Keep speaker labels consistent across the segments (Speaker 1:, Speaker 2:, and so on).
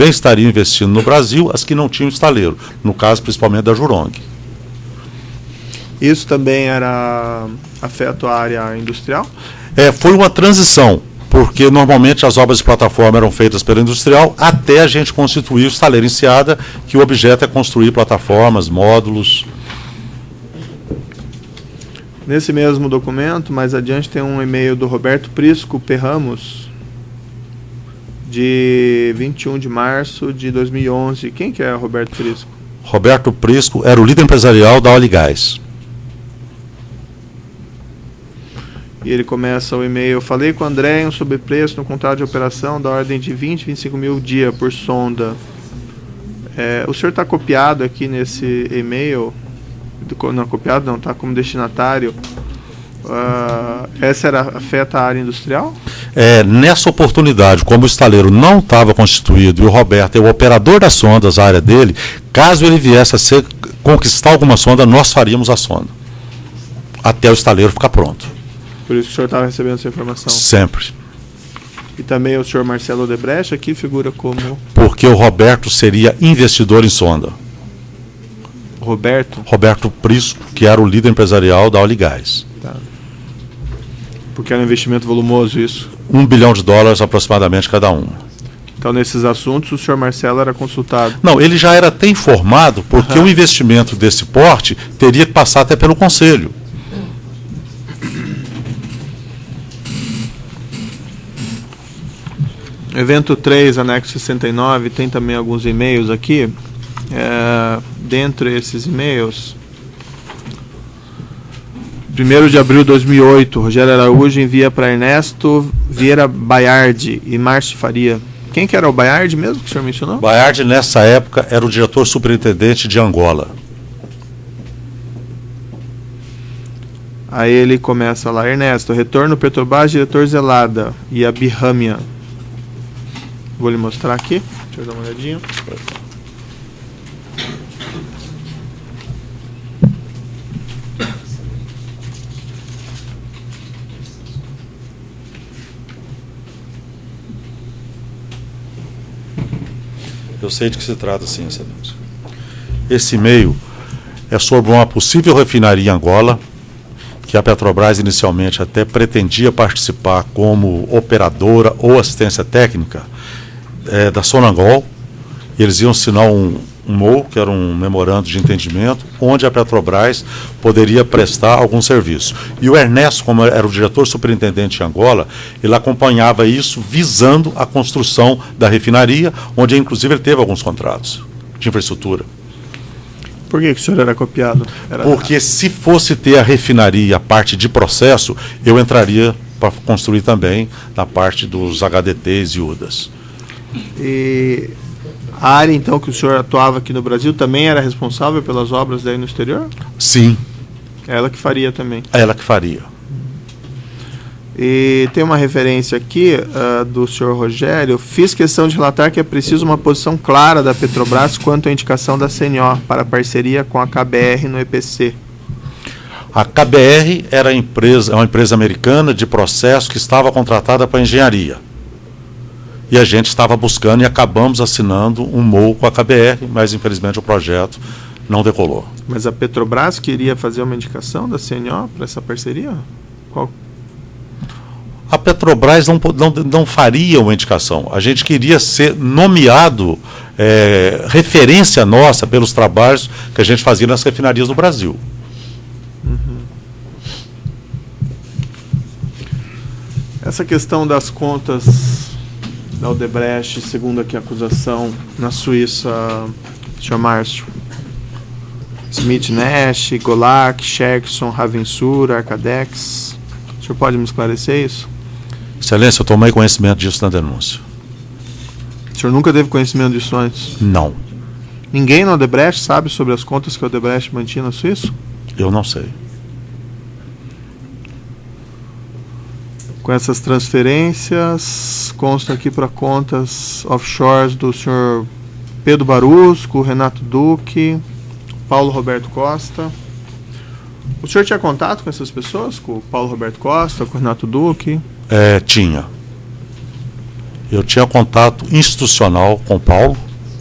Speaker 1: estariam investindo no Brasil, as que não tinham estaleiro, no caso principalmente da Jurong.
Speaker 2: Isso também afeta a área industrial?
Speaker 1: Foi uma transição, porque normalmente as obras de plataforma eram feitas pela industrial até a gente constituir o estaleiro Enseada, que o objeto é construir plataformas, módulos.
Speaker 2: Nesse mesmo documento, mais adiante, tem um e-mail do Roberto Prisco Perramos, de 21 de março de 2011. Quem que é Roberto Prisco?
Speaker 1: Roberto Prisco era o líder empresarial da Oligás.
Speaker 2: E ele começa o e-mail: falei com o André em um sobrepreço no contrato de operação da ordem de 20, 25 mil dia por sonda. O senhor está copiado aqui nesse e-mail? Não, copiado não, está como destinatário. Essa afeta a área industrial?
Speaker 1: Nessa oportunidade, como o estaleiro não estava constituído e o Roberto é o operador das sondas, a área dele, caso ele viesse a conquistar alguma sonda, nós faríamos a sonda, até o estaleiro ficar pronto.
Speaker 2: Por isso que o senhor estava recebendo essa informação?
Speaker 1: Sempre.
Speaker 2: E também o senhor Marcelo Odebrecht aqui figura como...
Speaker 1: Porque o Roberto seria investidor em sonda. Roberto Prisco, que era o líder empresarial da Oligás.
Speaker 2: Tá. Porque era um investimento volumoso isso?
Speaker 1: $1 bilhão aproximadamente cada um.
Speaker 2: Então, nesses assuntos, o senhor Marcelo era consultado?
Speaker 1: Não, ele já era até informado, porque o investimento desse porte teria que passar até pelo Conselho.
Speaker 2: Evento 3, anexo 69, tem também alguns e-mails aqui. Dentro desses e-mails, 1º de abril de 2008, Rogério Araújo envia para Ernesto Vieira Baiardi e Márcio Faria. Quem que era o Baiardi mesmo que o senhor mencionou?
Speaker 1: Baiardi, nessa época, era o diretor superintendente de Angola.
Speaker 2: Aí ele começa lá: Ernesto, retorno Petrobras, diretor Zelada e a Birrâmia. Vou lhe mostrar aqui, deixa eu dar uma olhadinha.
Speaker 1: Eu sei de que se trata, sim, excelência. Esse e-mail é sobre uma possível refinaria em Angola, que a Petrobras inicialmente até pretendia participar como operadora ou assistência técnica da Sonangol. Eles iam assinar um MOU, que era um memorando de entendimento, onde a Petrobras poderia prestar algum serviço. E o Ernesto, como era o diretor superintendente de Angola, ele acompanhava isso visando a construção da refinaria, onde inclusive ele teve alguns contratos de infraestrutura.
Speaker 2: Por que o senhor era copiado?
Speaker 1: Porque se fosse ter a refinaria, a parte de processo, eu entraria para construir também na parte dos HDTs e UDAs.
Speaker 2: E a área, então, que o senhor atuava aqui no Brasil também era responsável pelas obras daí no exterior?
Speaker 1: Sim.
Speaker 2: Ela que faria também?
Speaker 1: Ela que faria.
Speaker 2: E tem uma referência aqui do senhor Rogério: fiz questão de relatar que é preciso uma posição clara da Petrobras quanto à indicação da CNO para parceria com a KBR no EPC.
Speaker 1: A KBR era uma empresa americana de processo que estava contratada para engenharia. E a gente estava buscando e acabamos assinando um MOU com a KBR, mas infelizmente o projeto não decolou.
Speaker 2: Mas a Petrobras queria fazer uma indicação da CNO para essa parceria? Qual?
Speaker 1: A Petrobras não faria uma indicação. A gente queria ser nomeado referência nossa pelos trabalhos que a gente fazia nas refinarias do Brasil.
Speaker 2: Essa questão das contas da Odebrecht, segundo aqui a acusação, na Suíça, senhor Márcio, Smith Nash, Golac, Sherkson, Ravensur, Arcadex. O senhor pode me esclarecer isso?
Speaker 1: Excelência, eu tomei conhecimento disso na denúncia.
Speaker 2: O senhor nunca teve conhecimento disso antes?
Speaker 1: Não.
Speaker 2: Ninguém na Odebrecht sabe sobre as contas que a Odebrecht mantinha na Suíça?
Speaker 1: Eu não sei.
Speaker 2: Com essas transferências, consta aqui para contas offshores do senhor Pedro Barusco, Renato Duque, Paulo Roberto Costa. O senhor tinha contato com essas pessoas? Com o Paulo Roberto Costa, com o Renato Duque?
Speaker 1: Tinha. Eu tinha contato institucional com o Paulo,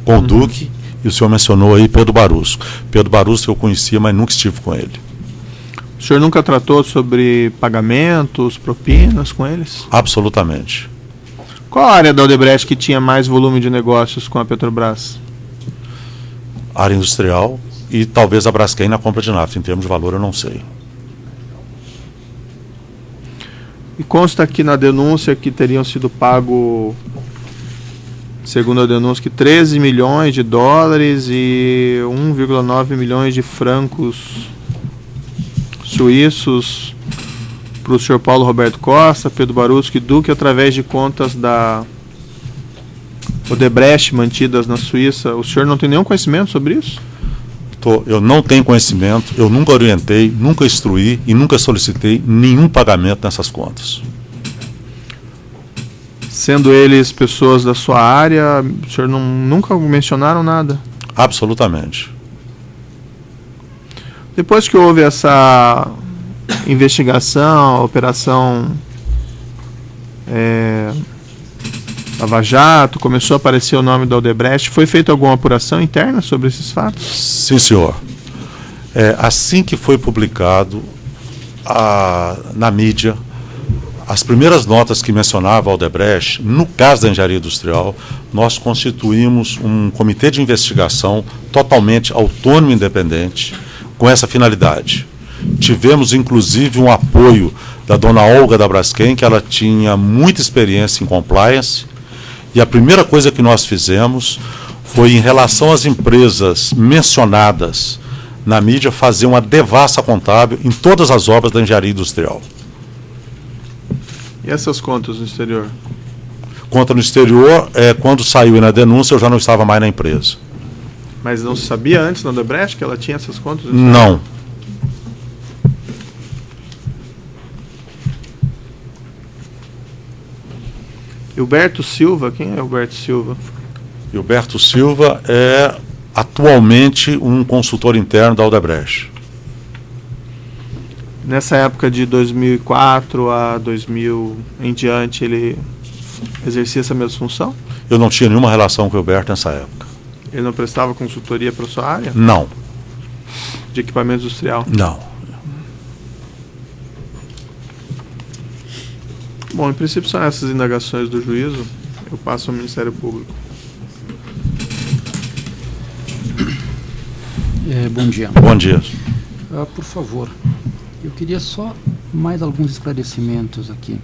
Speaker 1: com o Duque, e o senhor mencionou aí Pedro Barusco. Pedro Barusco eu conhecia, mas nunca estive com ele.
Speaker 2: O senhor nunca tratou sobre pagamentos, propinas com eles?
Speaker 1: Absolutamente.
Speaker 2: Qual a área da Odebrecht que tinha mais volume de negócios com a Petrobras?
Speaker 1: Área industrial e talvez a Braskem na compra de nafta. Em termos de valor, eu não sei.
Speaker 2: E consta aqui na denúncia que teriam sido pago, segundo a denúncia, que 13 milhões de dólares e 1,9 milhões de francos suíços para o senhor Paulo Roberto Costa, Pedro Barusco e Duque, através de contas da Odebrecht mantidas na Suíça. O senhor não tem nenhum conhecimento sobre isso?
Speaker 1: Eu não tenho conhecimento, eu nunca orientei, nunca instruí e nunca solicitei nenhum pagamento nessas contas.
Speaker 2: Sendo eles pessoas da sua área, o senhor nunca mencionaram nada?
Speaker 1: Absolutamente.
Speaker 2: Depois que houve essa investigação, operação Lava Jato, começou a aparecer o nome da Odebrecht, foi feita alguma apuração interna sobre esses fatos?
Speaker 1: Sim, senhor. Assim que foi publicado na mídia, as primeiras notas que mencionavam a Odebrecht, no caso da engenharia industrial, nós constituímos um comitê de investigação totalmente autônomo e independente, com essa finalidade. Tivemos, inclusive, um apoio da dona Olga da Braskem, que ela tinha muita experiência em compliance, e a primeira coisa que nós fizemos foi, em relação às empresas mencionadas na mídia, fazer uma devassa contábil em todas as obras da engenharia industrial.
Speaker 2: E essas contas no exterior?
Speaker 1: Conta no exterior, quando saiu na denúncia, eu já não estava mais na empresa.
Speaker 2: Mas não se sabia antes na Odebrecht que ela tinha essas contas no exterior?
Speaker 1: Não.
Speaker 2: Hilberto Silva, quem é Hilberto Silva?
Speaker 1: Hilberto Silva é atualmente um consultor interno da Odebrecht.
Speaker 2: Nessa época de 2004 a 2000 em diante, ele exercia essa mesma função?
Speaker 1: Eu não tinha nenhuma relação com o Hilberto nessa época.
Speaker 2: Ele não prestava consultoria para a sua área?
Speaker 1: Não.
Speaker 2: De equipamento industrial?
Speaker 1: Não.
Speaker 2: Bom, em princípio são essas indagações do juízo. Eu passo ao Ministério Público.
Speaker 3: Bom dia.
Speaker 1: Bom dia.
Speaker 3: Por favor, eu queria só mais alguns esclarecimentos aqui.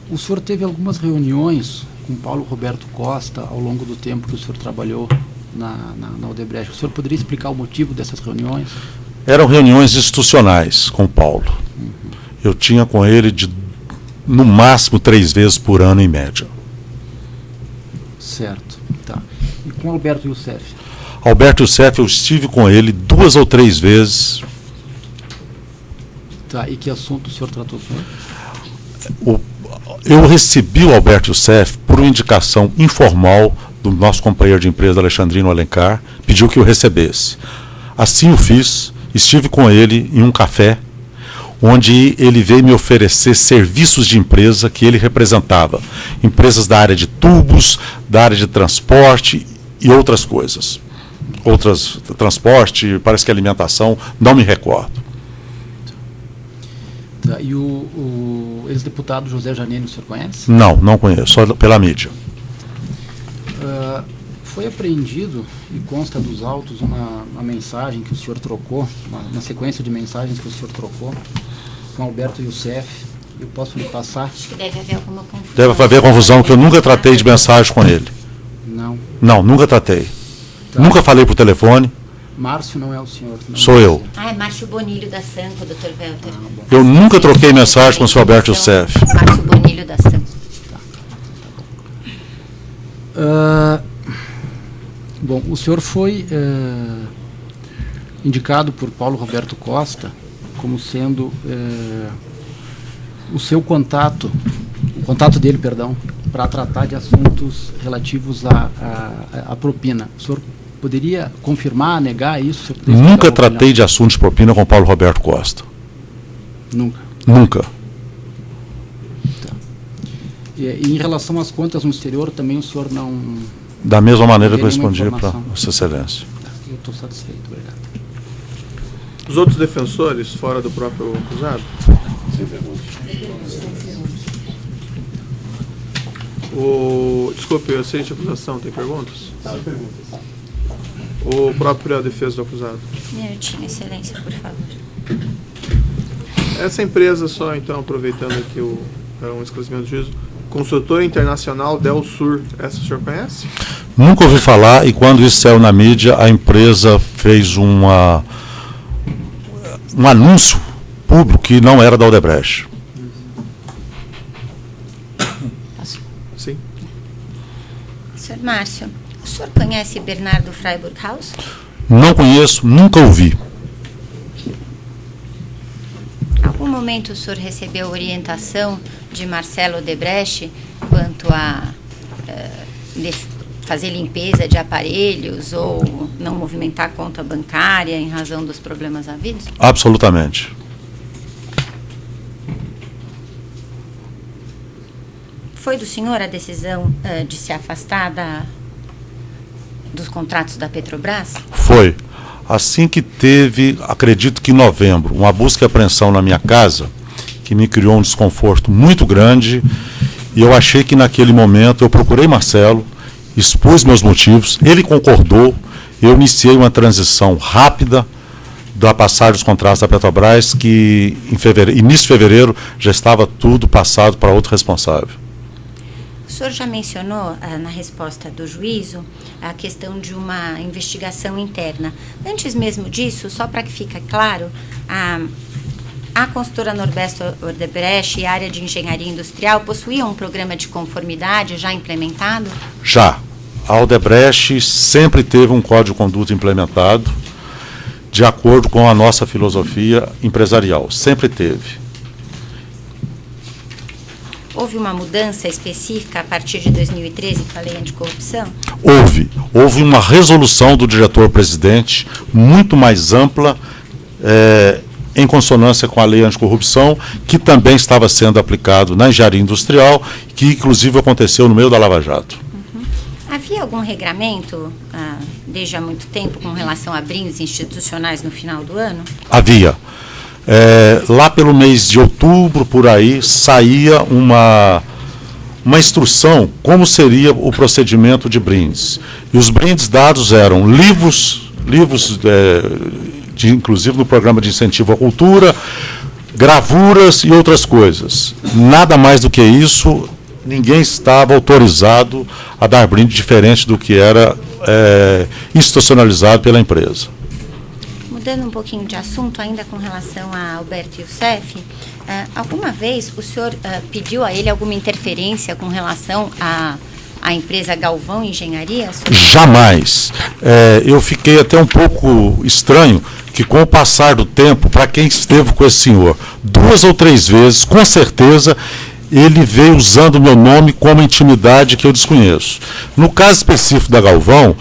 Speaker 3: O senhor teve algumas reuniões com Paulo Roberto Costa ao longo do tempo que o senhor trabalhou na Odebrecht. O senhor poderia explicar o motivo dessas reuniões?
Speaker 1: Eram reuniões institucionais com o Paulo. Eu tinha com ele no máximo 3 vezes por ano, em média.
Speaker 3: Certo. Tá. E com Alberto Youssef?
Speaker 1: Alberto Youssef, eu estive com ele 2 ou 3 vezes.
Speaker 3: Tá. E que assunto o senhor tratou com ele?
Speaker 1: Eu recebi o Alberto Youssef por uma indicação informal do nosso companheiro de empresa, Alexandrino Alencar, pediu que eu recebesse. Assim o fiz, estive com ele em um café, onde ele veio me oferecer serviços de empresa que ele representava. Empresas da área de tubos, da área de transporte e outras coisas. Transporte, parece que alimentação, não me recordo.
Speaker 3: Tá. E o ex-deputado José Janine, o senhor conhece?
Speaker 1: Não conheço, só pela mídia.
Speaker 3: Foi apreendido, e consta dos autos, uma mensagem que o senhor trocou, uma sequência de mensagens que o senhor trocou com Alberto Youssef. Eu posso lhe passar?
Speaker 4: Acho que deve haver alguma confusão.
Speaker 1: Deve haver confusão, que eu nunca tratei de mensagem com ele. Não, nunca tratei. Tá. Nunca falei por telefone.
Speaker 3: Márcio não é o senhor? Não.
Speaker 1: Sou eu.
Speaker 4: É Márcio Bonilho da Sanco, Dr. Welter.
Speaker 1: Eu nunca troquei mensagem com o senhor Alberto Youssef.
Speaker 4: Márcio Bonilho da Sanco.
Speaker 3: Bom, o senhor foi indicado por Paulo Roberto Costa como sendo o seu contato, o contato dele, perdão, para tratar de assuntos relativos à propina. O senhor poderia confirmar, negar isso?
Speaker 1: Nunca tratei de assuntos de propina com Paulo Roberto Costa.
Speaker 3: Nunca?
Speaker 1: Nunca.
Speaker 3: Tá. E em relação às contas no exterior, também o senhor não...
Speaker 1: Da mesma maneira que eu
Speaker 3: Tem nenhuma
Speaker 1: respondi para
Speaker 3: informação.
Speaker 1: Vossa Excelência.
Speaker 3: Eu estou satisfeito, obrigado.
Speaker 2: Os outros defensores, fora do próprio acusado? Desculpe, eu sei de acusação, tem perguntas? O próprio defesa do acusado.
Speaker 4: Minutinho, excelência, por favor.
Speaker 2: Essa empresa, só então, aproveitando aqui um esclarecimento do juízo, Consultora Internacional Del Sur, essa o senhor conhece?
Speaker 1: Nunca ouvi falar, e quando isso saiu na mídia, a empresa fez um anúncio público que não era da Odebrecht.
Speaker 2: Sim.
Speaker 4: Sr. Márcio, o senhor conhece Bernardo Freiburghaus?
Speaker 1: Não conheço, nunca ouvi.
Speaker 4: Em algum momento o senhor recebeu orientação de Marcelo Odebrecht quanto a fazer limpeza de aparelhos ou não movimentar a conta bancária em razão dos problemas havidos?
Speaker 1: Absolutamente.
Speaker 4: Foi do senhor a decisão de se afastar dos contratos da Petrobras?
Speaker 1: Foi. Assim que teve, acredito que em novembro, uma busca e apreensão na minha casa, que me criou um desconforto muito grande, e eu achei que naquele momento eu procurei Marcelo, expus meus motivos, ele concordou, eu iniciei uma transição rápida da passagem dos contratos da Petrobras, que início de fevereiro já estava tudo passado para outro responsável.
Speaker 4: O senhor já mencionou, na resposta do juízo, a questão de uma investigação interna. Antes mesmo disso, só para que fique claro, a consultora Norberto Odebrecht e a área de engenharia industrial possuíam um programa de conformidade já implementado?
Speaker 1: Já. A Odebrecht sempre teve um código de conduta implementado de acordo com a nossa filosofia empresarial. Sempre teve.
Speaker 4: Houve uma mudança específica a partir de 2013 com a lei anticorrupção?
Speaker 1: Houve uma resolução do diretor-presidente muito mais ampla, em consonância com a lei anticorrupção, que também estava sendo aplicado na engenharia industrial, que inclusive aconteceu no meio da Lava Jato.
Speaker 4: Havia algum regramento, desde há muito tempo, com relação a brindes institucionais no final do ano?
Speaker 1: Havia. Lá pelo mês de outubro, por aí, saía uma instrução como seria o procedimento de brindes. E os brindes dados eram livros inclusive no programa de incentivo à cultura, gravuras e outras coisas. Nada mais do que isso, ninguém estava autorizado a dar brinde diferente do que era institucionalizado pela empresa.
Speaker 4: Mudando um pouquinho de assunto, ainda com relação a Alberto Youssef, alguma vez o senhor pediu a ele alguma interferência com relação à empresa Galvão Engenharia?
Speaker 1: Jamais. Eu fiquei até um pouco estranho que, com o passar do tempo, para quem esteve com esse senhor 2 ou 3 vezes, com certeza, ele veio usando meu nome com uma intimidade que eu desconheço. No caso específico da Galvão,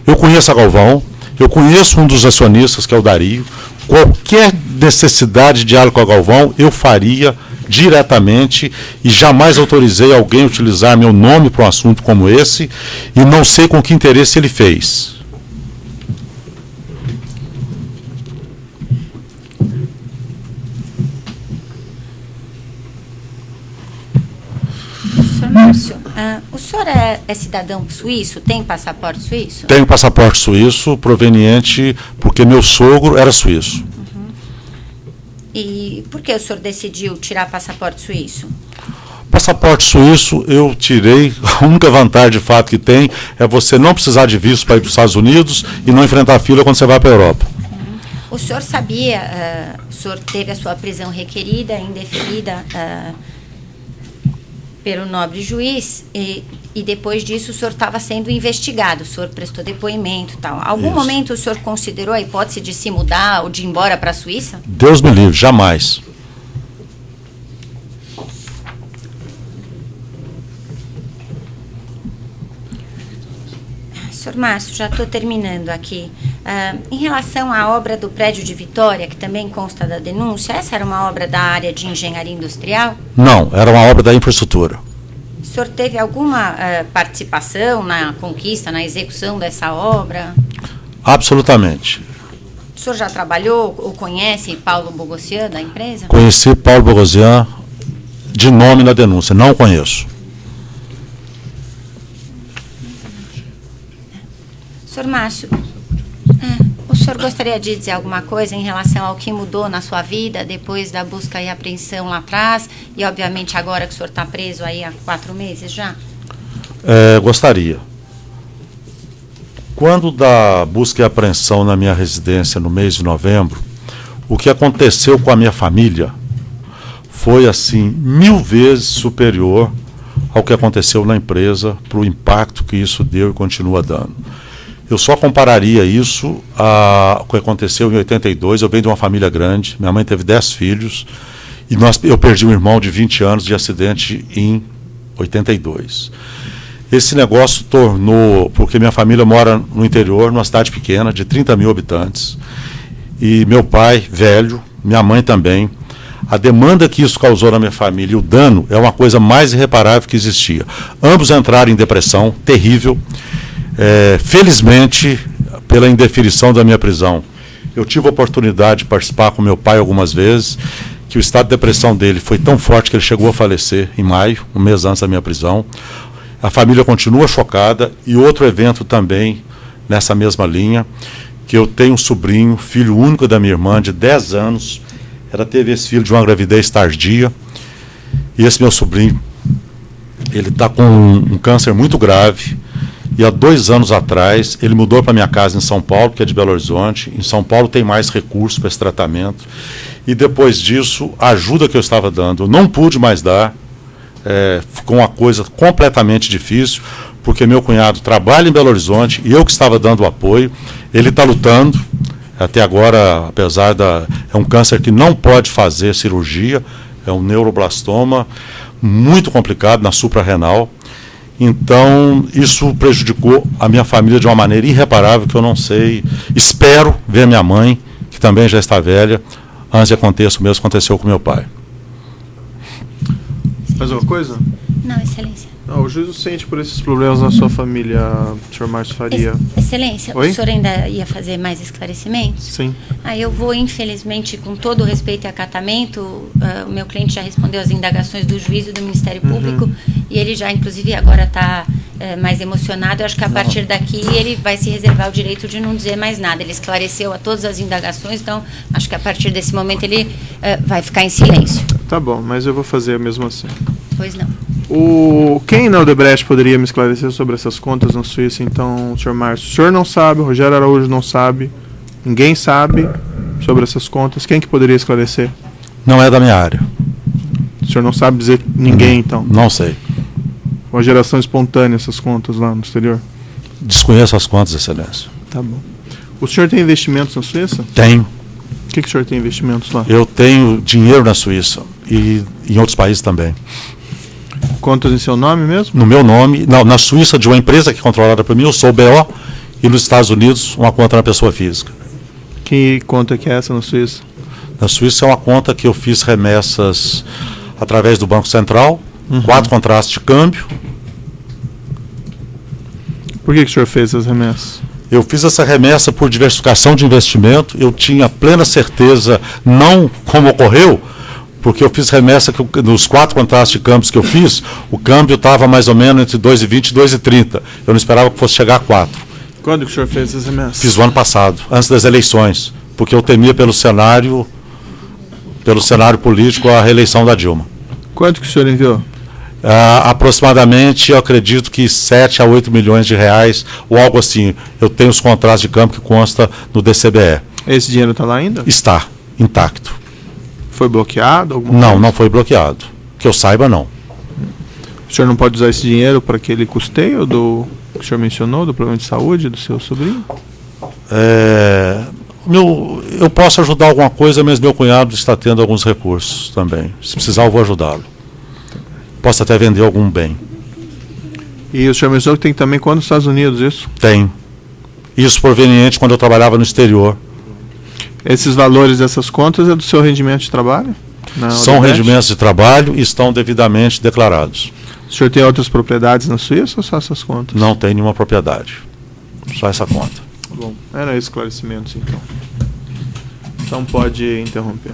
Speaker 1: eu conheço a Galvão, eu conheço um dos acionistas, que é o Dario. Qualquer necessidade de diálogo com a Galvão, eu faria diretamente e jamais autorizei alguém a utilizar meu nome para um assunto como esse e não sei com que interesse ele fez.
Speaker 4: Sr. Márcio, o senhor é cidadão suíço? Tem passaporte suíço?
Speaker 1: Tenho passaporte suíço proveniente porque meu sogro era suíço.
Speaker 4: E por que o senhor decidiu tirar passaporte suíço?
Speaker 1: Passaporte suíço eu tirei, a única vantagem de fato que tem é você não precisar de visto para ir para os Estados Unidos e não enfrentar fila quando você vai para a Europa.
Speaker 4: O senhor sabia, o senhor teve a sua prisão requerida, indeferida pelo nobre juiz e depois disso o senhor estava sendo investigado, o senhor prestou depoimento e tal. Algum momento o senhor considerou a hipótese de se mudar ou de ir embora para a Suíça?
Speaker 1: Deus me livre, jamais.
Speaker 4: Sr. Márcio, já estou terminando aqui. Em relação à obra do prédio de Vitória, que também consta da denúncia, essa era uma obra da área de engenharia industrial?
Speaker 1: Não, era uma obra da infraestrutura.
Speaker 4: O senhor teve alguma participação na conquista, na execução dessa obra?
Speaker 1: Absolutamente.
Speaker 4: O senhor já trabalhou ou conhece Paulo Bogossian, da empresa?
Speaker 1: Conheci Paulo Bogossian de nome na denúncia, não conheço.
Speaker 4: Senhor Márcio, o senhor gostaria de dizer alguma coisa em relação ao que mudou na sua vida depois da busca e apreensão lá atrás e, obviamente, agora que o senhor está preso aí há 4 meses já?
Speaker 1: Gostaria. Quando da busca e apreensão na minha residência no mês de novembro, o que aconteceu com a minha família foi, assim, 1000 vezes superior ao que aconteceu na empresa, para o impacto que isso deu e continua dando. Eu só compararia isso ao que aconteceu em 82. Eu venho de uma família grande, minha mãe teve 10 filhos, e eu perdi um irmão de 20 anos de acidente em 82. Esse negócio tornou, porque minha família mora no interior, numa cidade pequena, de 30 mil habitantes, e meu pai, velho, minha mãe também, a demanda que isso causou na minha família e o dano é uma coisa mais irreparável que existia. Ambos entraram em depressão terrível. Felizmente, pela indefinição da minha prisão, eu tive a oportunidade de participar com meu pai algumas vezes, que o estado de depressão dele foi tão forte que ele chegou a falecer em maio, um mês antes da minha prisão. A família continua chocada. E outro evento também, nessa mesma linha, que eu tenho um sobrinho, filho único da minha irmã, de 10 anos, ela teve esse filho de uma gravidez tardia, e esse meu sobrinho, ele está com um câncer muito grave. E há 2 anos atrás, ele mudou para minha casa em São Paulo, que é de Belo Horizonte. Em São Paulo tem mais recursos para esse tratamento. E depois disso, a ajuda que eu estava dando, eu não pude mais dar. Ficou uma coisa completamente difícil, porque meu cunhado trabalha em Belo Horizonte e eu que estava dando apoio. Ele está lutando. Até agora, apesar é um câncer que não pode fazer cirurgia, é um neuroblastoma muito complicado na suprarrenal. Então, isso prejudicou a minha família de uma maneira irreparável, que eu não sei. Espero ver minha mãe, que também já está velha, antes de acontecer o mesmo que aconteceu com meu pai.
Speaker 2: Mais uma coisa?
Speaker 4: Não, Excelência.
Speaker 2: Não, o juízo sente por esses problemas na sua família, senhor Márcio Faria.
Speaker 4: Excelência,
Speaker 2: Oi?
Speaker 4: O senhor ainda ia fazer mais esclarecimentos?
Speaker 2: Sim.
Speaker 4: Eu vou, infelizmente, com todo o respeito e acatamento, o meu cliente já respondeu às indagações do juízo do Ministério Público, e ele já, inclusive, agora está mais emocionado. Eu acho que a partir daqui ele vai se reservar o direito de não dizer mais nada. Ele esclareceu a todas as indagações, então acho que a partir desse momento ele vai ficar em silêncio.
Speaker 2: Tá bom, mas eu vou fazer mesmo assim.
Speaker 4: Pois não.
Speaker 2: Quem na Odebrecht poderia me esclarecer sobre essas contas na Suíça, então, senhor Márcio? O senhor não sabe, o Rogério Araújo não sabe, ninguém sabe sobre essas contas. Quem que poderia esclarecer?
Speaker 1: Não é da minha área.
Speaker 2: O senhor não sabe dizer ninguém, então?
Speaker 1: Não sei.
Speaker 2: Uma geração espontânea essas contas lá no exterior?
Speaker 1: Desconheço as contas, Excelência.
Speaker 2: Tá bom. O senhor tem investimentos na Suíça?
Speaker 1: Tenho.
Speaker 2: O que o senhor tem investimentos lá?
Speaker 1: Eu tenho dinheiro na Suíça e em outros países também.
Speaker 2: Contas em seu nome mesmo?
Speaker 1: No meu nome, não, na Suíça, de uma empresa que é controlada por mim, eu sou o BO, e nos Estados Unidos, uma conta na pessoa física.
Speaker 2: Que conta que é essa na Suíça?
Speaker 1: Na Suíça é uma conta que eu fiz remessas através do Banco Central, 4 contratos de câmbio.
Speaker 2: Por que o senhor fez essas remessas?
Speaker 1: Eu fiz essa remessa por diversificação de investimento. Eu tinha plena certeza, não como ocorreu, porque eu fiz remessa que nos 4 contratos de câmbios que eu fiz, o câmbio estava mais ou menos entre 2,20 e 2,30. Eu não esperava que fosse chegar a 4.
Speaker 2: Quando que o senhor fez essas remessas?
Speaker 1: Fiz o ano passado, antes das eleições, porque eu temia pelo cenário político a reeleição da Dilma.
Speaker 2: Quanto que o senhor enviou?
Speaker 1: Aproximadamente, eu acredito que 7 a 8 milhões de reais, ou algo assim. Eu tenho os contratos de câmbio que consta no DCBE.
Speaker 2: Esse dinheiro está lá ainda?
Speaker 1: Está intacto.
Speaker 2: Foi bloqueado?
Speaker 1: Não foi bloqueado. Que eu saiba, não.
Speaker 2: O senhor não pode usar esse dinheiro para aquele custeio que o senhor mencionou, do problema de saúde do seu sobrinho?
Speaker 1: Eu posso ajudar alguma coisa, mas meu cunhado está tendo alguns recursos também. Se precisar, eu vou ajudá-lo. Posso até vender algum bem.
Speaker 2: E o senhor mencionou que tem também conta nos Estados Unidos, isso?
Speaker 1: Tem. Isso proveniente quando eu trabalhava no exterior.
Speaker 2: Esses valores dessas contas é do seu rendimento de trabalho? Na
Speaker 1: São
Speaker 2: Odebrecht?
Speaker 1: rendimentos de trabalho e estão devidamente declarados.
Speaker 2: O senhor tem outras propriedades na Suíça ou só essas contas?
Speaker 1: Não tem nenhuma propriedade. Só essa conta.
Speaker 2: Bom, era esclarecimentos então. Então pode interromper.